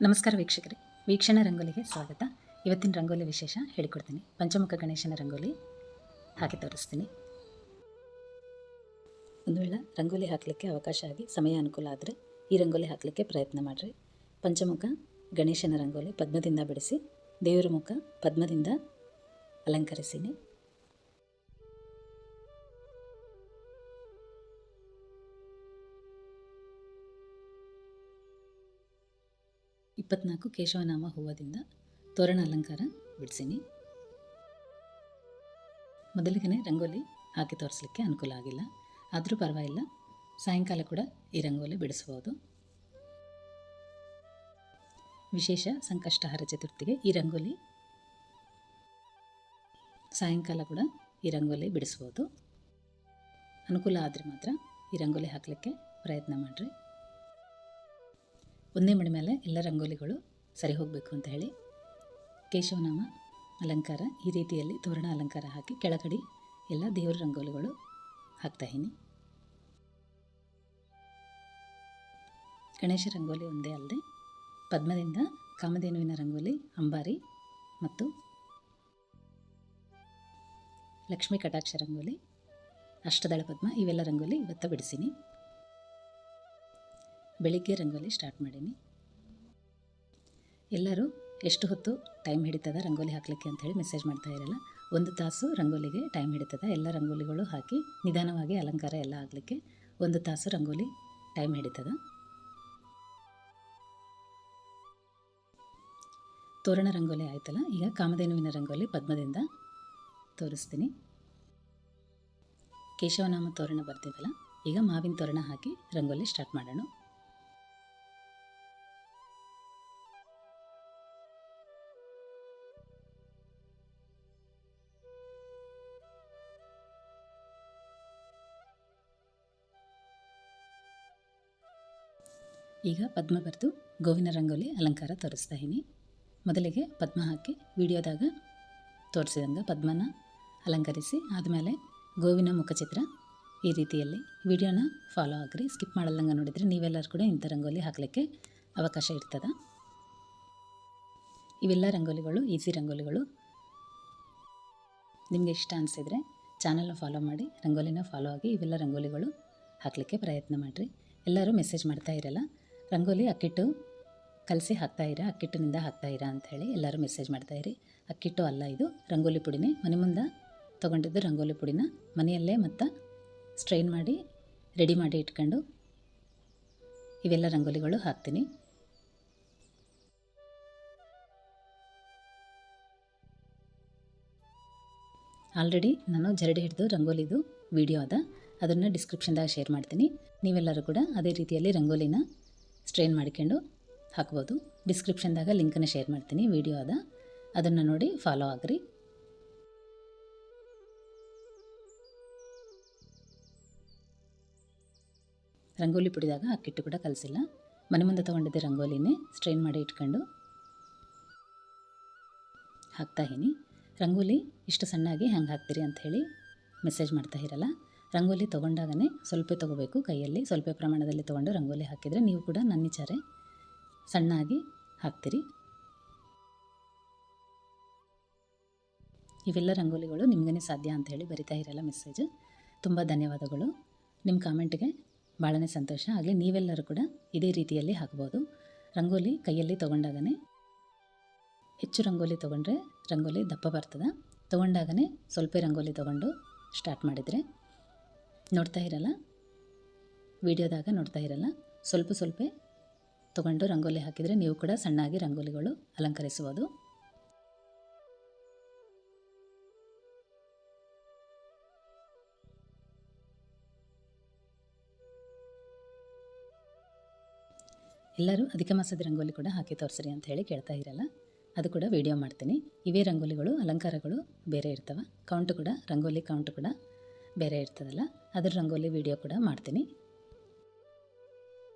ನಮಸ್ಕಾರ ವೀಕ್ಷಕರೇ, ವೀಕ್ಷಣ ರಂಗೋಲಿಗೆ ಸ್ವಾಗತ. ಇವತ್ತಿನ ರಂಗೋಲಿ ವಿಶೇಷ ಹೇಳಿಕೊಡ್ತೀನಿ. ಪಂಚಮುಖ ಗಣೇಶನ ರಂಗೋಲಿ ಹಾಕಿ ತೋರಿಸ್ತೀನಿ. ಒಂದು ವೇಳೆ ರಂಗೋಲಿ ಹಾಕಲಿಕ್ಕೆ ಅವಕಾಶ ಆಗಿ ಸಮಯ ಅನುಕೂಲ ಆದರೆ ಈ ರಂಗೋಲಿ ಹಾಕಲಿಕ್ಕೆ ಪ್ರಯತ್ನ ಮಾಡಿರಿ. ಪಂಚಮುಖ ಗಣೇಶನ ರಂಗೋಲಿ ಪದ್ಮದಿಂದ ಬಿಡಿಸಿ ದೇವರ ಮುಖ ಪದ್ಮದಿಂದ ಅಲಂಕರಿಸಿನಿ. ಇಪ್ಪತ್ನಾಲ್ಕು ಕೇಶವನಾಮ ಹೂವದಿಂದ ತೋರಣ ಅಲಂಕಾರ ಬಿಡಿಸೀನಿ. ಮೊದಲಿಗೆ ರಂಗೋಲಿ ಹಾಕಿ ತೋರಿಸಲಿಕ್ಕೆ ಅನುಕೂಲ ಆಗಿಲ್ಲ, ಆದರೂ ಪರವಾಗಿಲ್ಲ, ಸಾಯಂಕಾಲ ಕೂಡ ಈ ರಂಗೋಲಿ ಬಿಡಿಸ್ಬೋದು. ವಿಶೇಷ ಸಂಕಷ್ಟಹಾರ ಚತುರ್ಥಿಗೆ ಈ ರಂಗೋಲಿ ಸಾಯಂಕಾಲ ಕೂಡ ಈ ರಂಗೋಲಿ ಬಿಡಿಸ್ಬೋದು. ಅನುಕೂಲ ಆದರೆ ಮಾತ್ರ ಈ ರಂಗೋಲಿ ಹಾಕಲಿಕ್ಕೆ ಪ್ರಯತ್ನ ಮಾಡಿರಿ. ಒಂದೇ ಮಡಿ ಮೇಲೆ ಎಲ್ಲ ರಂಗೋಲಿಗಳು ಸರಿ ಹೋಗಬೇಕು ಅಂತ ಹೇಳಿ ಕೇಶವನಾಮ ಅಲಂಕಾರ ಈ ರೀತಿಯಲ್ಲಿ ತೋರಣ ಅಲಂಕಾರ ಹಾಕಿ ಕೆಳಗಡೆ ಎಲ್ಲ ದೇವರ ರಂಗೋಲಿಗಳು ಹಾಕ್ತಾಯಿನಿ. ಗಣೇಶ ರಂಗೋಲಿ ಒಂದೇ ಅಲ್ಲದೆ ಪದ್ಮದಿಂದ ಕಾಮಧೇನುವಿನ ರಂಗೋಲಿ, ಅಂಬಾರಿ ಮತ್ತು ಲಕ್ಷ್ಮೀ ಕಟಾಕ್ಷ ರಂಗೋಲಿ, ಅಷ್ಟದಳ ಪದ್ಮ ಇವೆಲ್ಲ ರಂಗೋಲಿ ಇವತ್ತು ಬಿಡಿಸೀನಿ. ಬೆಳಿಗ್ಗೆ ರಂಗೋಲಿ ಸ್ಟಾರ್ಟ್ ಮಾಡೀನಿ. ಎಲ್ಲರೂ ಎಷ್ಟು ಹೊತ್ತು ಟೈಮ್ ಹಿಡಿತದ ರಂಗೋಲಿ ಹಾಕಲಿಕ್ಕೆ ಅಂಥೇಳಿ ಮೆಸೇಜ್ ಮಾಡ್ತಾ ಇರಲ್ಲ. 1 ತಾಸು ರಂಗೋಲಿಗೆ ಟೈಮ್ ಹಿಡಿತದ. ಎಲ್ಲ ರಂಗೋಲಿಗಳು ಹಾಕಿ ನಿಧಾನವಾಗಿ ಅಲಂಕಾರ ಎಲ್ಲ ಆಗಲಿಕ್ಕೆ 1 ತಾಸು ರಂಗೋಲಿ ಟೈಮ್ ಹಿಡಿತದ. ತೋರಣ ರಂಗೋಲಿ ಆಯ್ತಲ್ಲ, ಈಗ ಕಾಮಧೇನುವಿನ ರಂಗೋಲಿ ಪದ್ಮದಿಂದ ತೋರಿಸ್ತೀನಿ. ಕೇಶವನಾಮ ತೋರಣ ಬರ್ತಿದ್ದಲ್ಲ, ಈಗ ಮಾವಿನ ತೋರಣ ಹಾಕಿ ರಂಗೋಲಿ ಸ್ಟಾರ್ಟ್ ಮಾಡೋಣ. ಈಗ ಪದ್ಮ ಬರೆದು ಗೋವಿನ ರಂಗೋಲಿ ಅಲಂಕಾರ ತೋರಿಸ್ತಾ ಇದ್ದೀನಿ. ಮೊದಲಿಗೆ ಪದ್ಮ ಹಾಕಿ ವಿಡಿಯೋದಾಗ ತೋರಿಸಿದಂಗೆ ಪದ್ಮನ ಅಲಂಕರಿಸಿ ಆದಮೇಲೆ ಗೋವಿನ ಮುಖಚಿತ್ರ ಈ ರೀತಿಯಲ್ಲಿ ವಿಡಿಯೋನ ಫಾಲೋ ಆಗಿರಿ. ಸ್ಕಿಪ್ ಮಾಡಲ್ಲಂಗೆ ನೋಡಿದರೆ ನೀವೆಲ್ಲರೂ ಕೂಡ ಇಂಥ ರಂಗೋಲಿ ಹಾಕಲಿಕ್ಕೆ ಅವಕಾಶ ಇರ್ತದೆ. ಇವೆಲ್ಲ ರಂಗೋಲಿಗಳು ಈಸಿ ರಂಗೋಲಿಗಳು. ನಿಮಗೆ ಇಷ್ಟ ಅನಿಸಿದರೆ ಚಾನಲ್ನ ಫಾಲೋ ಮಾಡಿ, ರಂಗೋಲಿನ ಫಾಲೋ ಆಗಿ ಇವೆಲ್ಲ ರಂಗೋಲಿಗಳು ಹಾಕಲಿಕ್ಕೆ ಪ್ರಯತ್ನ ಮಾಡಿರಿ. ಎಲ್ಲರೂ ಮೆಸೇಜ್ ಮಾಡ್ತಾ ಇರಲ್ಲ, ರಂಗೋಲಿ ಅಕ್ಕಿಟ್ಟು ಕಲಸಿ ಹಾಕ್ತಾಯಿರಾ, ಅಕ್ಕಿಟ್ಟಿನಿಂದ ಹಾಕ್ತಾಯಿರಾ ಅಂಥೇಳಿ ಎಲ್ಲರೂ ಮೆಸೇಜ್ ಮಾಡ್ತಾಯಿರಿ. ಅಕ್ಕಿಟ್ಟು ಅಲ್ಲ, ಇದು ರಂಗೋಲಿ ಪುಡಿನೇ. ಮನೆ ಮುಂದೆ ತೊಗೊಂಡಿದ್ದು ರಂಗೋಲಿ ಪುಡಿನ ಮನೆಯಲ್ಲೇ ಮತ್ತು ಸ್ಟ್ರೈನ್ ಮಾಡಿ ರೆಡಿ ಮಾಡಿ ಇಟ್ಕೊಂಡು ಇವೆಲ್ಲ ರಂಗೋಲಿಗಳು ಹಾಕ್ತೀನಿ. ಆಲ್ರೆಡಿ ನಾನು ಜರಡಿ ಹಿಡಿದು ರಂಗೋಲಿದು ವಿಡಿಯೋ ಅದ, ಅದನ್ನು ಡಿಸ್ಕ್ರಿಪ್ಷನ್ದಾಗ ಶೇರ್ ಮಾಡ್ತೀನಿ. ನೀವೆಲ್ಲರೂ ಕೂಡ ಅದೇ ರೀತಿಯಲ್ಲಿ ರಂಗೋಲಿನ ಸ್ಟ್ರೈನ್ ಮಾಡಿಕೊಂಡು ಹಾಕ್ಬೋದು. ಡಿಸ್ಕ್ರಿಪ್ಷನ್ದಾಗ ಲಿಂಕನ್ನು ಶೇರ್ ಮಾಡ್ತೀನಿ, ವಿಡಿಯೋ ಅದ, ಅದನ್ನು ನೋಡಿ ಫಾಲೋ ಆಗಿರಿ. ರಂಗೋಲಿ ಪುಡಿದಾಗ ಅಕ್ಕಿಟ್ಟು ಕೂಡ ಕಲಸಿಲ್ಲ, ಮನೆ ಮುಂದೆ ತೊಗೊಂಡಿದ್ದೆ ರಂಗೋಲಿನೇ ಸ್ಟ್ರೈನ್ ಮಾಡಿ ಇಟ್ಕೊಂಡು ಹಾಕ್ತಾಯಿನಿ. ರಂಗೋಲಿ ಇಷ್ಟು ಸಣ್ಣಾಗಿ ಹೆಂಗೆ ಹಾಕ್ತೀರಿ ಅಂಥೇಳಿ ಮೆಸೇಜ್ ಮಾಡ್ತಾ ಇರಲ್ಲ. ರಂಗೋಲಿ ತೊಗೊಂಡಾಗನೇ ಸ್ವಲ್ಪ ತೊಗೋಬೇಕು, ಕೈಯಲ್ಲಿ ಸ್ವಲ್ಪ ಪ್ರಮಾಣದಲ್ಲಿ ತೊಗೊಂಡು ರಂಗೋಲಿ ಹಾಕಿದರೆ ನೀವು ಕೂಡ ನನ್ನ ವಿಚಾರ ಸಣ್ಣಾಗಿ ಹಾಕ್ತೀರಿ. ಇವೆಲ್ಲ ರಂಗೋಲಿಗಳು ನಿಮಗೇ ಸಾಧ್ಯ ಅಂಥೇಳಿ ಬರಿತಾ ಇರಲ್ಲ ಮೆಸೇಜ್. ತುಂಬ ಧನ್ಯವಾದಗಳು. ನಿಮ್ಮ ಕಾಮೆಂಟ್ಗೆ ಭಾಳನೇ ಸಂತೋಷ ಆಗಲಿ. ನೀವೆಲ್ಲರೂ ಕೂಡ ಇದೇ ರೀತಿಯಲ್ಲಿ ಹಾಕ್ಬೋದು. ರಂಗೋಲಿ ಕೈಯಲ್ಲಿ ತೊಗೊಂಡಾಗನೇ, ಹೆಚ್ಚು ರಂಗೋಲಿ ತೊಗೊಂಡ್ರೆ ರಂಗೋಲಿ ದಪ್ಪ ಬರ್ತದೆ. ತೊಗೊಂಡಾಗನೇ ಸ್ವಲ್ಪ ರಂಗೋಲಿ ತೊಗೊಂಡು ಸ್ಟಾರ್ಟ್ ಮಾಡಿದರೆ ನೋಡ್ತಾ ಇರಲ್ಲ, ವಿಡಿಯೋದಾಗ ನೋಡ್ತಾ ಇರಲ್ಲ, ಸ್ವಲ್ಪ ಸ್ವಲ್ಪ ತೊಗೊಂಡು ರಂಗೋಲಿ ಹಾಕಿದರೆ ನೀವು ಕೂಡ ಸಣ್ಣಾಗಿ ರಂಗೋಲಿಗಳು ಅಲಂಕರಿಸ್ಬೋದು. ಎಲ್ಲರೂ ಅಧಿಕ ಮಾಸದ ರಂಗೋಲಿ ಕೂಡ ಹಾಕಿ ತೋರಿಸ್ರಿ ಅಂತ ಹೇಳಿ ಕೇಳ್ತಾ ಇರಲ್ಲ, ಅದು ಕೂಡ ವಿಡಿಯೋ ಮಾಡ್ತೀನಿ. ಇವೇ ರಂಗೋಲಿಗಳು ಅಲಂಕಾರಗಳು ಬೇರೆ ಇರ್ತವೆ. ಕೌಂಟು ಕೂಡ ರಂಗೋಲಿ ಕೌಂಟು ಕೂಡ ಬೇರೆ ಇರ್ತದಲ್ಲ, ಅದ್ರ ರಂಗೋಲಿ ವಿಡಿಯೋ ಕೂಡ ಮಾಡ್ತೀನಿ.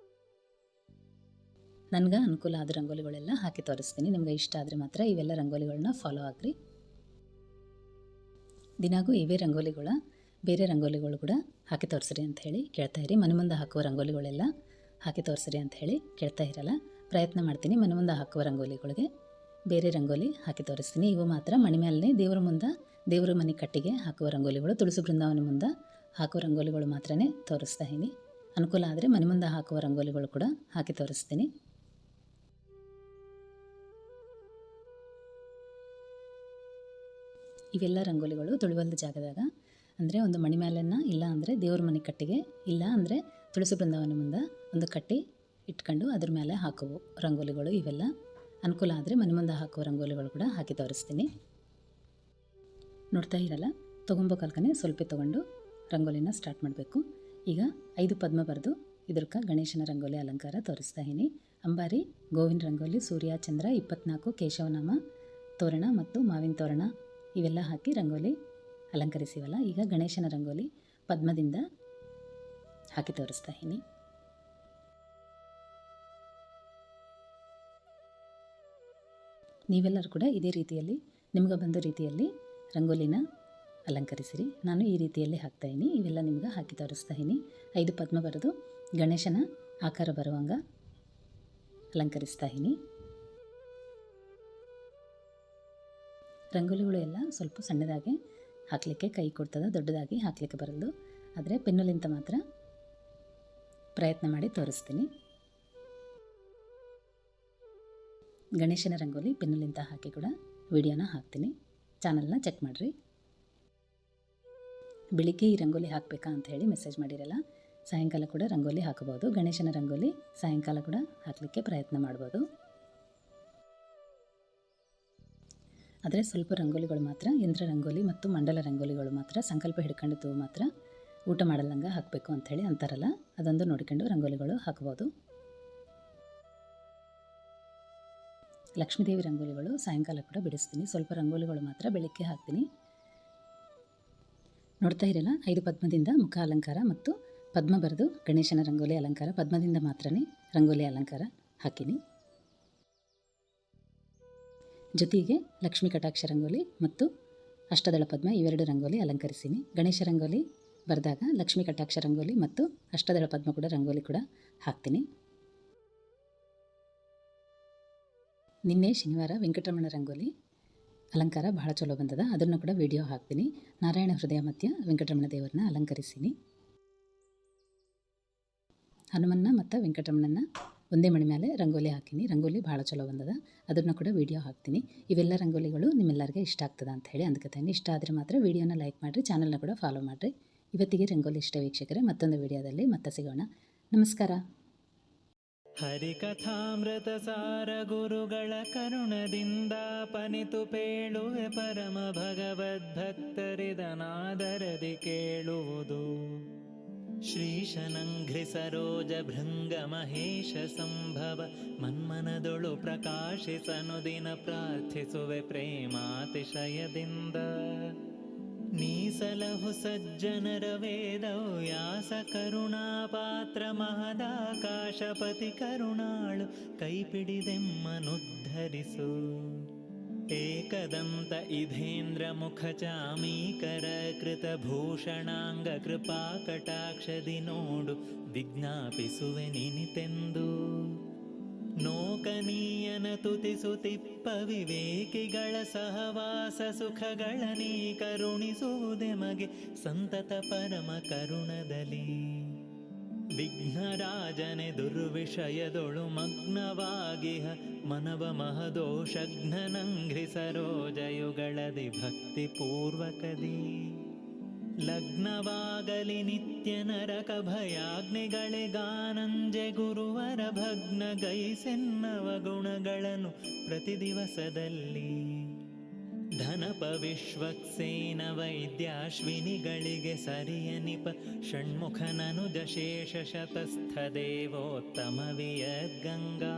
ನನಗೆ ಅನುಕೂಲ ಆದ ರಂಗೋಲಿಗಳೆಲ್ಲ ಹಾಕಿ ತೋರಿಸ್ತೀನಿ. ನಿಮ್ಗೆ ಇಷ್ಟ ಆದರೆ ಮಾತ್ರ ಇವೆಲ್ಲ ರಂಗೋಲಿಗಳನ್ನ ಫಾಲೋ ಆಗಿರಿ. ದಿನಾಗೂ ಇವೇ ರಂಗೋಲಿಗಳ ಬೇರೆ ರಂಗೋಲಿಗಳು ಕೂಡ ಹಾಕಿ ತೋರಿಸ್ರಿ ಅಂತ ಹೇಳಿ ಕೇಳ್ತಾ ಇರಿ. ಮನೆ ಮುಂದೆ ಹಾಕುವ ರಂಗೋಲಿಗಳೆಲ್ಲ ಹಾಕಿ ತೋರಿಸ್ರಿ ಅಂತ ಹೇಳಿ ಕೇಳ್ತಾ ಇರಲ್ಲ. ಪ್ರಯತ್ನ ಮಾಡ್ತೀನಿ ಮನೆ ಮುಂದೆ ಹಾಕುವ ರಂಗೋಲಿಗಳಿಗೆ ಬೇರೆ ರಂಗೋಲಿ ಹಾಕಿ ತೋರಿಸ್ತೀನಿ. ಇವು ಮಾತ್ರ ಮನೆ ಮೇಲೆ ದೇವರ ಮುಂದೆ, ದೇವರ ಮನೆ ಕಟ್ಟಿಗೆ ಹಾಕುವ ರಂಗೋಲಿಗಳು, ತುಳಸಿ ಬೃಂದಾವನ ಮುಂದೆ ಹಾಕುವ ರಂಗೋಲಿಗಳು ಮಾತ್ರ ತೋರಿಸ್ತಾ ಇದ್ದೀನಿ. ಅನುಕೂಲ ಆದರೆ ಮನೆ ಮುಂದೆ ಹಾಕುವ ರಂಗೋಲಿಗಳು ಕೂಡ ಹಾಕಿ ತೋರಿಸ್ತೀನಿ. ಇವೆಲ್ಲ ರಂಗೋಲಿಗಳು ತುಳಿವಲ್ದ ಜಾಗದಾಗ, ಅಂದರೆ ಒಂದು ಮಣಿ ಮ್ಯಾಲನ್ನ, ಇಲ್ಲ ಅಂದರೆ ದೇವ್ರ ಮನೆ ಕಟ್ಟಿಗೆ, ಇಲ್ಲ ಅಂದರೆ ತುಳಸಿ ಬೃಂದಾವನ ಮುಂದೆ ಒಂದು ಕಟ್ಟಿ ಇಟ್ಕೊಂಡು ಅದ್ರ ಮೇಲೆ ಹಾಕುವು ರಂಗೋಲಿಗಳು. ಇವೆಲ್ಲ ಅನುಕೂಲ ಆದರೆ ಮನೆ ಮುಂದೆ ಹಾಕುವ ರಂಗೋಲಿಗಳು ಕೂಡ ಹಾಕಿ ತೋರಿಸ್ತೀನಿ. ನೋಡ್ತಾ ಇರಲ್ಲ, ತೊಗೊಂಬೋ ಕಲ್ಕನೆ ಸ್ವಲ್ಪ ತೊಗೊಂಡು ರಂಗೋಲಿನ ಸ್ಟಾರ್ಟ್ ಮಾಡಬೇಕು. ಈಗ 5 ಪದ್ಮ ಬರೆದು ಇದಕ್ಕೆ ಗಣೇಶನ ರಂಗೋಲಿ ಅಲಂಕಾರ ತೋರಿಸ್ತಾ ಇದ್ದೀನಿ. ಅಂಬಾರಿ, ಗೋವಿನ ರಂಗೋಲಿ, ಸೂರ್ಯ, ಚಂದ್ರ, 24 ಕೇಶವನಾಮ, ತೋರಣ ಮತ್ತು ಮಾವಿನ ತೋರಣ ಇವೆಲ್ಲ ಹಾಕಿ ರಂಗೋಲಿ ಅಲಂಕರಿಸಿವಲ್ಲ. ಈಗ ಗಣೇಶನ ರಂಗೋಲಿ ಪದ್ಮದಿಂದ ಹಾಕಿ ತೋರಿಸ್ತಾ ಇದ್ದೀನಿ. ನೀವೆಲ್ಲರೂ ಕೂಡ ಇದೇ ರೀತಿಯಲ್ಲಿ ನಿಮ್ಗೆ ಬಂದ ರೀತಿಯಲ್ಲಿ ರಂಗೋಲಿನ ಅಲಂಕರಿಸಿರಿ. ನಾನು ಈ ರೀತಿಯಲ್ಲಿ ಹಾಕ್ತಾಯಿದ್ದೀನಿ. ಇವೆಲ್ಲ ನಿಮ್ಗೆ ಹಾಕಿ ತೋರಿಸ್ತಾ ಇದ್ದೀನಿ. 5 ಪದ್ಮ ಬರೆದು ಗಣೇಶನ ಆಕಾರ ಬರುವಂಗ ಅಲಂಕರಿಸ್ತಾ ಇದ್ದೀನಿ. ರಂಗೋಲಿಗಳು ಎಲ್ಲ ಸ್ವಲ್ಪ ಸಣ್ಣದಾಗಿ ಹಾಕಲಿಕ್ಕೆ ಕೈ ಕೊಡ್ತದೆ, ದೊಡ್ಡದಾಗಿ ಹಾಕಲಿಕ್ಕೆ ಬರಲು. ಆದರೆ ಪೆನ್ನುಲಿಂತ ಮಾತ್ರ ಪ್ರಯತ್ನ ಮಾಡಿ ತೋರಿಸ್ತೀನಿ. ಗಣೇಶನ ರಂಗೋಲಿ ಪೆನ್ನುಲಿಂತ ಹಾಕಿ ಕೂಡ ವಿಡಿಯೋನ ಹಾಕ್ತೀನಿ. ಚಾನಲ್ನ ಚೆಕ್ ಮಾಡಿರಿ. ಬೆಳಿಗ್ಗೆ ಈ ರಂಗೋಲಿ ಹಾಕಬೇಕಾ ಅಂತ ಹೇಳಿ ಮೆಸೇಜ್ ಮಾಡಿರಲ್ಲ, ಸಾಯಂಕಾಲ ಕೂಡ ರಂಗೋಲಿ ಹಾಕಬಹುದು. ಗಣೇಶನ ರಂಗೋಲಿ ಸಾಯಂಕಾಲ ಕೂಡ ಹಾಕಲಿಕ್ಕೆ ಪ್ರಯತ್ನ ಮಾಡ್ಬೋದು. ಆದರೆ ಸ್ವಲ್ಪ ರಂಗೋಲಿಗಳು ಮಾತ್ರ, ಯಂತ್ರ ರಂಗೋಲಿ ಮತ್ತು ಮಂಡಲ ರಂಗೋಲಿಗಳು ಮಾತ್ರ ಸಂಕಲ್ಪ ಹಿಡ್ಕೊಂಡಿದ್ದು ಮಾತ್ರ ಊಟ ಮಾಡಲ್ಲಂಗೆ ಹಾಕಬೇಕು ಅಂಥೇಳಿ ಅಂತಾರಲ್ಲ, ಅದೊಂದು ನೋಡಿಕೊಂಡು ರಂಗೋಲಿಗಳು ಹಾಕ್ಬೋದು. ಲಕ್ಷ್ಮೀದೇವಿ ರಂಗೋಲಿಗಳು ಸಾಯಂಕಾಲ ಕೂಡ ಬಿಡಿಸ್ತೀನಿ. ಸ್ವಲ್ಪ ರಂಗೋಲಿಗಳು ಮಾತ್ರ ಬೆಳಗ್ಗೆ ಹಾಕ್ತೀನಿ. ನೋಡ್ತಾ ಇರಲ್ಲ, 5 ಪದ್ಮದಿಂದ ಮುಖ ಅಲಂಕಾರ ಮತ್ತು ಪದ್ಮ ಬರೆದು ಗಣೇಶನ ರಂಗೋಲಿ ಅಲಂಕಾರ, ಪದ್ಮದಿಂದ ಮಾತ್ರನೇ ರಂಗೋಲಿ ಅಲಂಕಾರ ಹಾಕಿನಿ. ಜೊತೆಗೆ ಲಕ್ಷ್ಮೀ ಕಟಾಕ್ಷ ರಂಗೋಲಿ ಮತ್ತು ಅಷ್ಟದಳ ಪದ್ಮ ಇವೆರಡು ರಂಗೋಲಿ ಅಲಂಕರಿಸಿನಿ. ಗಣೇಶ ರಂಗೋಲಿ ಬರೆದಾಗ ಲಕ್ಷ್ಮೀ ಕಟಾಕ್ಷ ರಂಗೋಲಿ ಮತ್ತು ಅಷ್ಟದಳ ಪದ್ಮ ಕೂಡ ರಂಗೋಲಿ ಕೂಡ ಹಾಕ್ತೀನಿ. ನಿನ್ನೆ ಶನಿವಾರ ವೆಂಕಟರಮಣ ರಂಗೋಲಿ ಅಲಂಕಾರ ಬಹಳ ಚಲೋ ಬಂದದ, ಅದನ್ನು ಕೂಡ ವಿಡಿಯೋ ಹಾಕ್ತೀನಿ. ನಾರಾಯಣ ಹೃದಯ ಮಧ್ಯ ವೆಂಕಟರಮಣ ದೇವರನ್ನ ಅಲಂಕರಿಸಿನಿ. ಹನುಮನ್ನ ಮತ್ತು ವೆಂಕಟರಮಣನ ಒಂದೇ ಮಣಿ ಮೇಲೆ ರಂಗೋಲಿ ಹಾಕಿನಿ. ರಂಗೋಲಿ ಭಾಳ ಚಲೋ ಬಂದದ, ಅದನ್ನು ಕೂಡ ವಿಡಿಯೋ ಹಾಕ್ತೀನಿ. ಇವೆಲ್ಲ ರಂಗೋಲಿಗಳು ನಿಮ್ಮೆಲ್ಲರಿಗೆ ಇಷ್ಟ ಆಗ್ತದೆ ಅಂತ ಹೇಳಿ ಅಂದ್ಕೊತೀನಿ. ಇಷ್ಟ ಆದರೆ ಮಾತ್ರ ವಿಡಿಯೋನ ಲೈಕ್ ಮಾಡಿರಿ, ಚಾನಲ್ನ ಕೂಡ ಫಾಲೋ ಮಾಡಿರಿ. ಇವತ್ತಿಗೆ ರಂಗೋಲಿ ಇಷ್ಟ ವೀಕ್ಷಕರೇ, ಮತ್ತೊಂದು ವಿಡಿಯೋದಲ್ಲಿ ಮತ್ತೆ ಸಿಗೋಣ. ನಮಸ್ಕಾರ. ಹರಿಕಥಾಮೃತ ಸಾರ ಗುರುಗಳ ಕರುಣದಿಂದ ಪನಿತು ಪೇಳುವೆ ಪರಮ ಭಗವದ್ಭಕ್ತರಿದನಾದರದಿ ಕೇಳುವುದು. ಶ್ರೀಶನಂಘ್ರಿ ಸರೋಜ ಭೃಂಗ ಮಹೇಶ ಸಂಭವ ಮನ್ಮನದೊಳು ಪ್ರಕಾಶಿಸನು ದಿನ ಪ್ರಾರ್ಥಿಸುವೆ ಪ್ರೇಮಾತಿಶಯದಿಂದ. ನೀಸಲಹು ಸಜ್ಜನರ ವೇದವ್ಯಾಸ ಕರುಣಾಪಾತ್ರ ಮಹದಾಕಾಶಪತಿ ಕರುಣಾಳು ಕೈಪಿಡಿದೆಮ್ಮನುದ್ಧರಿಸು. ಏಕದಂತ ಇಧೇಂದ್ರ ಮುಖ ಚಾಮೀಕರ ಕೃತ ಭೂಷಣಾಂಗ ಕೃಪಾ ಕಟಾಕ್ಷದಿ ನೋಡು ವಿಜ್ಞಾಪಿಸುವೆ ನಿನಿತೆಂದು. ನೋಕನೀಯನ ತುತಿಸುತಿಪ್ಪ ವಿವೇಕಿಗಳ ಸಹವಾಸ ಸುಖಗಳ ನೀ ಕರುಣಿಸುವುದೆಮಗೆ ಸಂತತ ಪರಮ ಕರುಣದಲ್ಲಿ. ವಿಘ್ನರಾಜನೆ ದುರ್ವಿಷಯದೊಳು ಮಗ್ನವಾಗಿಹ ಮನವ ಮಹದೋಷಘ್ನನಂಘ್ರಿ ಸರೋಜಯುಗಳದಿ ಭಕ್ತಿ ಪೂರ್ವಕದಿ. ಲಗ್ನವಾಗಲಿ ನಿತ್ಯ ನರಕ ಭಯಾಗ್ನಿಗಳಿಗಾನಂಜೆ ಗುರುವರ ಭಗ್ನ ಗೈಸೆನ್ನವ ಗುಣಗಳನ್ನು ಪ್ರತಿ ದಿವಸದಲ್ಲಿ. ಧನಪ ವಿಶ್ವಕ್ಸೇನ ವೈದ್ಯಾಶ್ವಿನಿಗಳಿಗೆ ಸರಿಯನಿಪ ಷಣ್ಮುಖನನುಜ ಶೇಷ ಶತಸ್ಥ ದೇವೋತ್ತಮ ವಿಯದ್ಗಂಗಾ.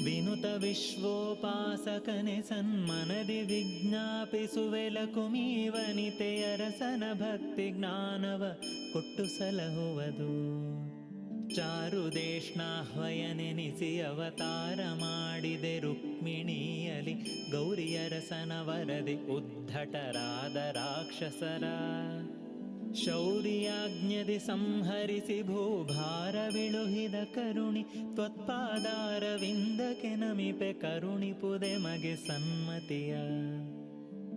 ವಿನುತ ವಿಶ್ವೋಪಾಸಕನೆ ಸನ್ಮನದಿ ವಿಜ್ಞಾಪಿಸುವೆ ಲಕುಮೀ ವನಿತೆಯರಸನ ಭಕ್ತಿ ಜ್ಞಾನವ ಕೊಟ್ಟು ಸಲಹುವುದು. ಚಾರುದೇಶ್ನಾಹ್ವಯನೆನಿಸಿ ಅವತಾರ ಮಾಡಿದೆ ರುಕ್ಮಿಣಿಯಲಿ ಗೌರಿಯರಸನ ವರದಿ ಉದ್ಧಟರಾದ ರಾಕ್ಷಸರ. ಶೌರ್ಯಾಜ್ಞದಿ ಸಂಹರಿಸಿ ಭೂಭಾರವಿಳುಹಿದ ಕರುಣಿ ತ್ವತ್ಪಾದಾರವಿಂದಕ್ಕೆ ನಮಿಪೆ ಕರುಣಿಪುದೆ ಮಗೆ ಸನ್ಮತಿಯ.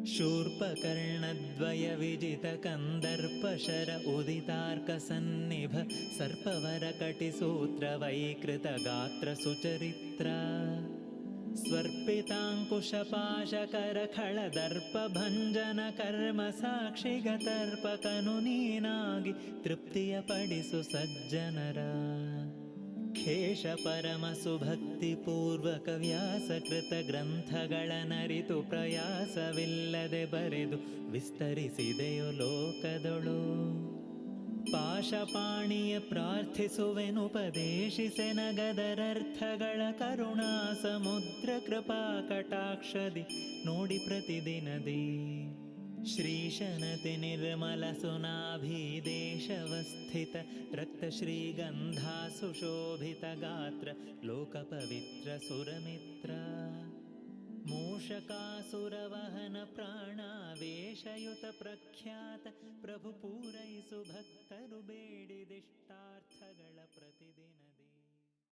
ಶೂರ್ಪಕರ್ಣದ್ವಯ ವಿಜಿತ ಕಂದರ್ಪಶರ ಉದಿತಾರ್ಕ ಸನ್ನಿಭ ಸರ್ಪವರ ಕಟಿಸೂತ್ರ ವೈಕೃತ ಗಾತ್ರ ಸುಚರಿತ್ರ ಸ್ವರ್ಪಿತಾಂಕುಶಪಾಶಕರ ಖಳದರ್ಪ ಭಂಜನ ಕರ್ಮ ಸಾಕ್ಷಿಗತರ್ಪಕನು ನೀನಾಗಿ ತೃಪ್ತಿಯ ಪಡಿಸು ಸಜ್ಜನರ. ಖೇಶ ಪರಮ ಸುಭಕ್ತಿ ಪೂರ್ವಕ ವ್ಯಾಸಕೃತ ಗ್ರಂಥಗಳ ನರಿತು ಪ್ರಯಾಸವಿಲ್ಲದೆ ಬರೆದು ವಿಸ್ತರಿಸಿದೆಯೋ ಲೋಕದೊಳು. ಪಾಶಪಾಣಿಯ ಪ್ರಾರ್ಥಿಸುವೆನುಪದೇಶಿಸೆನಗದರರ್ಥಗಳ ಕರುಣಾ ಸಮುದ್ರ ಕೃಪಾ ಕಟಾಕ್ಷದಿ ನೋಡಿ ಪ್ರತಿದಿನದಿ. ಶ್ರೀಶನತಿ ನಿರ್ಮಲ ಸುನಾಭೀದೇಶवस्थित ರಕ್ತ ಶ್ರೀಗಂಧಾ ಸುಶೋಭಿತ ಗಾತ್ರ ಲೋಕ ಪವಿತ್ರ ಸುರಮಿತ್ರ. ಮೂಷಕಾಸುರವಹನ ಪ್ರಾಣಾವೇಶಯುತ ಪ್ರಖ್ಯಾತ ಪ್ರಭು ಪೂರೈಸು ಭಕ್ತರು ಬೇಡ